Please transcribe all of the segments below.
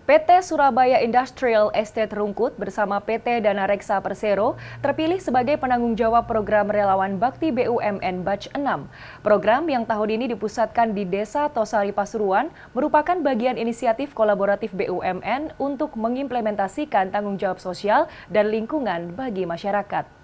PT Surabaya Industrial Estate Rungkut bersama PT Dana Reksa Persero terpilih sebagai penanggung jawab program Relawan Bakti BUMN Batch 6. Program yang tahun ini dipusatkan di Desa Tosari Pasuruan merupakan bagian inisiatif kolaboratif BUMN untuk mengimplementasikan tanggung jawab sosial dan lingkungan bagi masyarakat.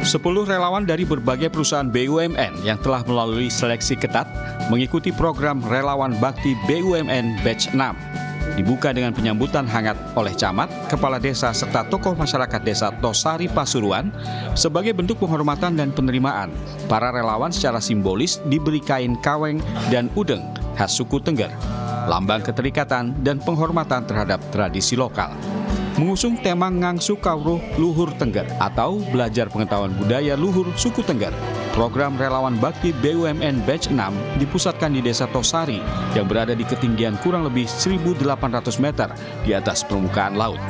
10 relawan dari berbagai perusahaan BUMN yang telah melalui seleksi ketat mengikuti program Relawan Bakti BUMN Batch 6. Dibuka dengan penyambutan hangat oleh camat, kepala desa serta tokoh masyarakat desa Tosari Pasuruan. Sebagai bentuk penghormatan dan penerimaan, para relawan secara simbolis diberi kain kaweng dan udeng khas suku Tengger, lambang keterikatan dan penghormatan terhadap tradisi lokal. Mengusung tema Ngangsu Kawruh Luhur Tengger atau belajar pengetahuan budaya luhur suku Tengger, program Relawan Bakti BUMN Batch 6 dipusatkan di Desa Tosari yang berada di ketinggian kurang lebih 1.800 meter di atas permukaan laut.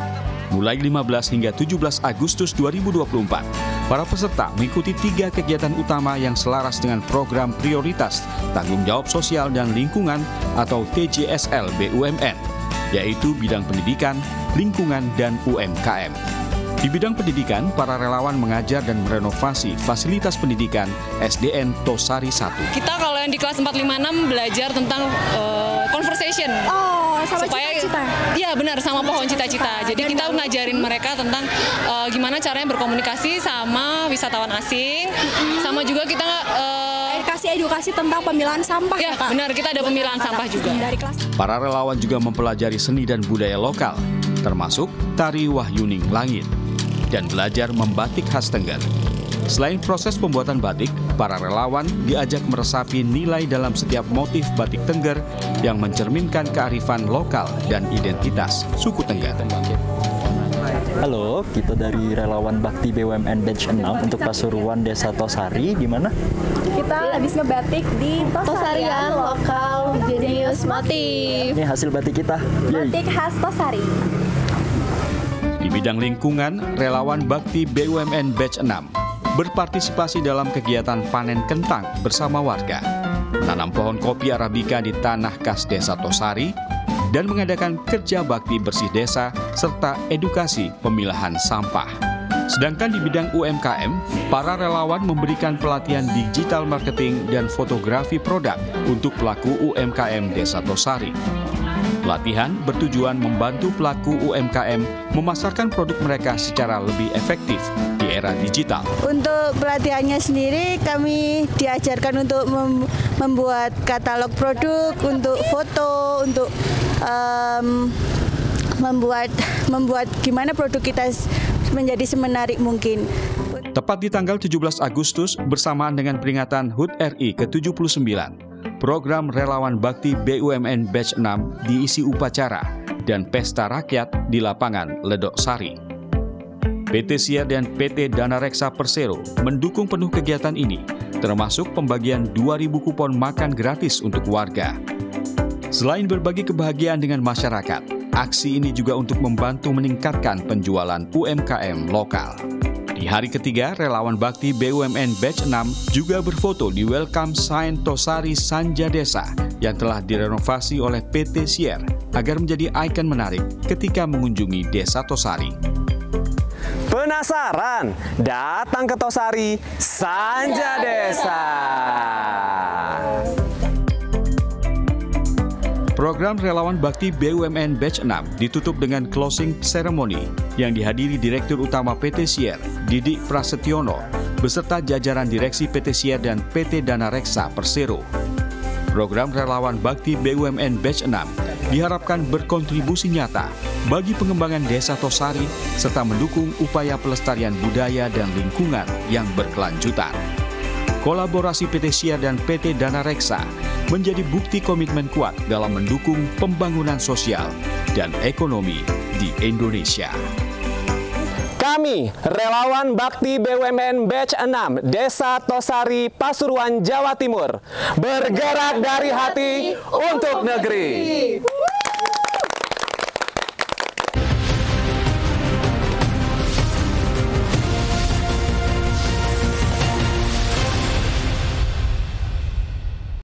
Mulai 15 hingga 17 Agustus 2024, para peserta mengikuti 3 kegiatan utama yang selaras dengan program prioritas tanggung jawab sosial dan lingkungan atau TJSL BUMN, yaitu bidang pendidikan, lingkungan, dan UMKM. Di bidang pendidikan, para relawan mengajar dan merenovasi fasilitas pendidikan SDN Tosari 1. Kita kalau yang di kelas 456 belajar tentang conversation. Oh, sama cita-cita. Iya benar, sama pohon cita-cita. Jadi kita ngajarin mereka tentang gimana caranya berkomunikasi sama wisatawan asing. Sama juga kita kasih edukasi tentang pemilahan sampah. Ya, Kak. Benar, kita ada pemilahan sampah juga. Dari kelas. Para relawan juga mempelajari seni dan budaya lokal, termasuk tari Wahyuning Langit, dan belajar membatik khas Tengger. Selain proses pembuatan batik, para relawan diajak meresapi nilai dalam setiap motif batik Tengger yang mencerminkan kearifan lokal dan identitas suku Tengger. Halo, kita dari Relawan Bakti BUMN Batch 6 untuk Pasuruan Desa Tosari. Di mana? Kita habis ngebatik di Tosarian lokal jenius motif. Ini hasil batik kita. Batik khas Tosari. Di bidang lingkungan, Relawan Bakti BUMN Batch 6 berpartisipasi dalam kegiatan panen kentang bersama warga, menanam pohon kopi Arabica di tanah khas Desa Tosari, dan mengadakan kerja bakti bersih desa serta edukasi pemilahan sampah. Sedangkan di bidang UMKM, para relawan memberikan pelatihan digital marketing dan fotografi produk untuk pelaku UMKM Desa Tosari. Pelatihan bertujuan membantu pelaku UMKM memasarkan produk mereka secara lebih efektif di era digital. Untuk pelatihannya sendiri kami diajarkan untuk membuat katalog produk, untuk foto, untuk membuat gimana produk kita menjadi semenarik mungkin. Tepat di tanggal 17 Agustus bersamaan dengan peringatan HUT RI ke-79, program Relawan Bakti BUMN Batch 6 diisi upacara dan pesta rakyat di lapangan Ledok Sari. PT Siar dan PT Dana Reksa Persero mendukung penuh kegiatan ini, termasuk pembagian 2.000 kupon makan gratis untuk warga. Selain berbagi kebahagiaan dengan masyarakat, aksi ini juga untuk membantu meningkatkan penjualan UMKM lokal. Di hari ketiga, Relawan Bakti BUMN Batch 6 juga berfoto di Welcome Sign Tosari Sanja Desa yang telah direnovasi oleh PT Siar agar menjadi ikon menarik ketika mengunjungi Desa Tosari. Penasaran? Datang ke Tosari Sanja Desa. Program Relawan Bakti BUMN Batch 6 ditutup dengan closing ceremony yang dihadiri Direktur Utama PT Siar, Didik Prasetyono, beserta jajaran direksi PT Siar dan PT Dana Reksa Persero. Program Relawan Bakti BUMN Batch 6 diharapkan berkontribusi nyata bagi pengembangan Desa Tosari serta mendukung upaya pelestarian budaya dan lingkungan yang berkelanjutan. Kolaborasi PT Siar dan PT Dana Reksa menjadi bukti komitmen kuat dalam mendukung pembangunan sosial dan ekonomi di Indonesia. Kami, Relawan Bakti BUMN Batch 6, Desa Tosari, Pasuruan, Jawa Timur, bergerak dari hati untuk negeri.